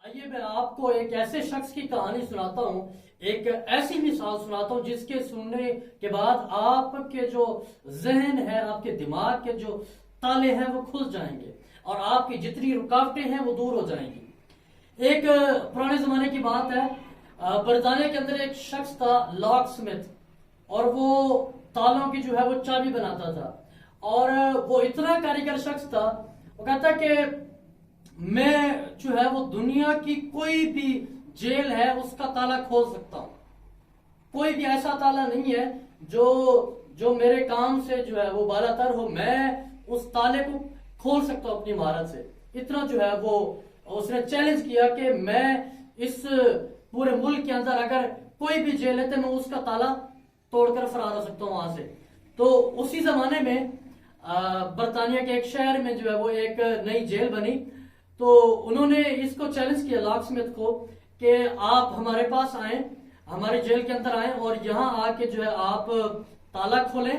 آئیے میں آپ کو ایک ایسے شخص کی کہانی سناتا ہوں، ایک ایسی مثال سناتا ہوں جس کے سننے کے بعد آپ کے جو ذہن ہے، آپ کے دماغ کے جو تالے ہیں وہ کھل جائیں گے اور آپ کی جتنی رکاوٹیں ہیں وہ دور ہو جائیں گی۔ ایک پرانے زمانے کی بات ہے، برطانیہ کے اندر ایک شخص تھا لاک سمتھ، اور وہ تالوں کی جو ہے وہ چابی بناتا تھا، اور وہ اتنا کاریگر شخص تھا، وہ کہتا کہ میں جو ہے وہ دنیا کی کوئی بھی جیل ہے اس کا تالا کھول سکتا ہوں۔ کوئی بھی ایسا تالا نہیں ہے جو میرے کام سے جو ہے وہ بالا تر ہو، میں اس تالے کو کھول سکتا ہوں اپنی مہارت سے۔ اتنا جو ہے وہ اس نے چیلنج کیا کہ میں اس پورے ملک کے اندر اگر کوئی بھی جیل ہے تو میں اس کا تالا توڑ کر فرار ہو سکتا ہوں وہاں سے۔ تو اسی زمانے میں برطانیہ کے ایک شہر میں جو ہے وہ ایک نئی جیل بنی، تو انہوں نے اس کو چیلنج کیا لاک سمتھ کو کہ آپ ہمارے پاس آئیں، ہماری جیل کے اندر آئیں اور یہاں آ کے جو ہے آپ تالا کھولیں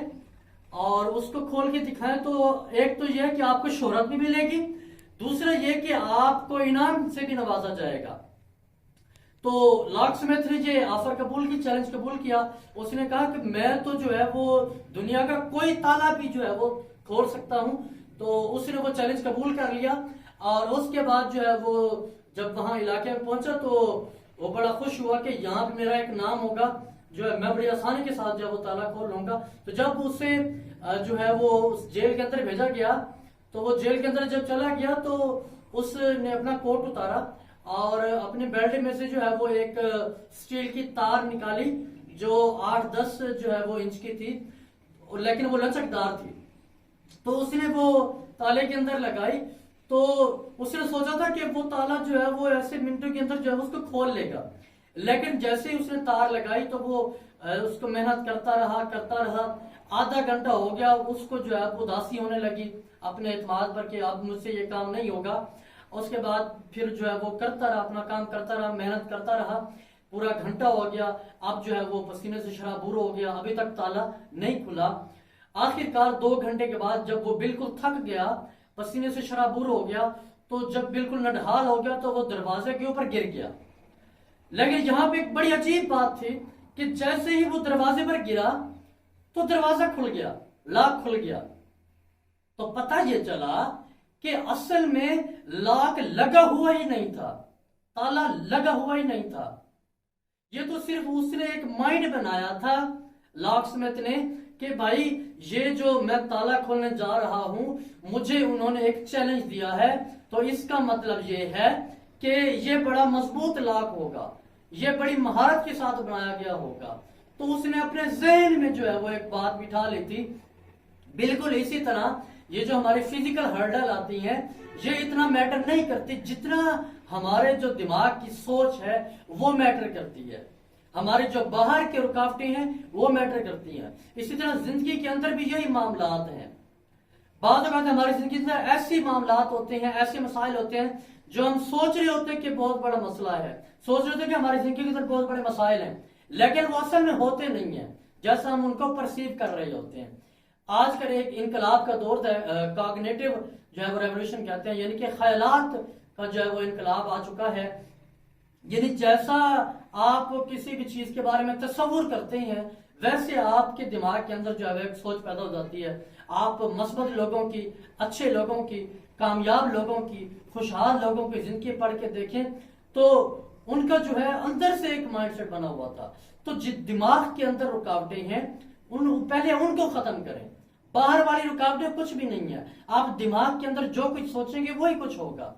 اور اس کو کھول کے دکھائیں۔ تو ایک تو یہ ہے کہ آپ کو شہرت بھی ملے گی، دوسرا یہ کہ آپ کو انعام سے بھی نوازا جائے گا۔ تو لاک سمتھ نے یہ آفر قبول کی، چیلنج قبول کیا۔ اس نے کہا کہ میں تو جو ہے وہ دنیا کا کوئی تالا بھی جو ہے وہ کھول سکتا ہوں۔ تو اس نے وہ چیلنج قبول کر لیا، اور اس کے بعد جو ہے وہ جب وہاں علاقے میں پہنچا تو وہ بڑا خوش ہوا کہ یہاں پہ میرا ایک نام ہوگا، جو ہے میں بڑی آسانی کے ساتھ جو ہے وہ تالا کھول لوں گا۔ تو جب اسے جو ہے وہ اس جیل کے اندر بھیجا گیا، تو وہ جیل کے اندر جب چلا گیا تو اس نے اپنا کوٹ اتارا اور اپنے بیلٹ میں سے جو ہے وہ ایک سٹیل کی تار نکالی جو 8-10 جو ہے وہ انچ کی تھی، لیکن وہ لچکدار تھی۔ تو اس نے وہ تالے کے اندر لگائی، تو اس نے سوچا تھا کہ وہ تالا جو ہے وہ ایسے منٹوں کے اندر جو ہے اس کو کھول لے گا، لیکن جیسے ہی اس نے تار لگائی تو وہ اس کو محنت کرتا رہا، آدھا گھنٹہ ہو گیا، اس کو جو ہے اداسی ہونے لگی اپنے اعتماد پر کہ اب مجھ سے یہ کام نہیں ہوگا۔ اس کے بعد پھر جو ہے وہ کرتا رہا، اپنا کام کرتا رہا، محنت کرتا رہا، پورا گھنٹہ ہو گیا، اب جو ہے وہ پسینے سے شرابور ہو گیا، ابھی تک تالا نہیں کھلا۔ آخر کار 2 گھنٹے کے بعد جب وہ بالکل تھک گیا، پسینے سے شرابور ہو گیا، تو جب بالکل نڈھال ہو گیا تو وہ دروازے کے اوپر گر گیا۔ لیکن یہاں پہ ایک بڑی عجیب بات تھی کہ جیسے ہی وہ دروازے پر گرا تو دروازہ کھل گیا، لاک کھل گیا۔ تو پتہ یہ چلا کہ اصل میں لاک لگا ہوا ہی نہیں تھا، تالا لگا ہوا ہی نہیں تھا۔ یہ تو صرف اس نے ایک مائنڈ بنایا تھا لاک سمتھ نے کہ بھائی یہ جو میں تالا کھولنے جا رہا ہوں، مجھے انہوں نے ایک چیلنج دیا ہے، تو اس کا مطلب یہ ہے کہ یہ بڑا مضبوط لاک ہوگا، یہ بڑی مہارت کے ساتھ بنایا گیا ہوگا۔ تو اس نے اپنے ذہن میں جو ہے وہ ایک بات بٹھا لی تھی۔ بالکل اسی طرح یہ جو ہماری فزیکل ہرڈل آتی ہیں، یہ اتنا میٹر نہیں کرتی جتنا ہمارے جو دماغ کی سوچ ہے وہ میٹر کرتی ہے، ہماری جو باہر کے رکاوٹیں ہیں وہ میٹر کرتی ہیں۔ اسی طرح زندگی کے اندر بھی یہی معاملات ہیں۔ بعض اوقات ہماری زندگی کے اندر ایسی معاملات ہوتے ہیں، ایسے مسائل ہوتے ہیں جو ہم سوچ رہے ہوتے ہیں کہ بہت بڑا مسئلہ ہے، سوچ رہے ہوتے ہیں کہ ہماری زندگی کے اندر بہت بڑے مسائل ہیں، لیکن وہ اصل میں ہوتے نہیں ہیں جیسا ہم ان کو پرسیو کر رہے ہوتے ہیں۔ آج کل ایک انقلاب کا دور ہے، کاگنیٹو جو ہے وہ ریولوشن کہتے ہیں، یعنی کہ خیالات کا جو ہے وہ انقلاب آ چکا ہے۔ یعنی جیسا آپ کسی بھی چیز کے بارے میں تصور کرتے ہیں، ویسے آپ کے دماغ کے اندر جو ہے ایک سوچ پیدا ہو جاتی ہے۔ آپ مثبت لوگوں کی، اچھے لوگوں کی، کامیاب لوگوں کی، خوشحال لوگوں کی زندگی پڑھ کے دیکھیں تو ان کا جو ہے اندر سے ایک مائنڈ سیٹ بنا ہوا تھا۔ تو دماغ کے اندر رکاوٹیں ہیں، پہلے ان کو ختم کریں۔ باہر والی رکاوٹیں کچھ بھی نہیں ہے، آپ دماغ کے اندر جو کچھ سوچیں گے وہی کچھ ہوگا۔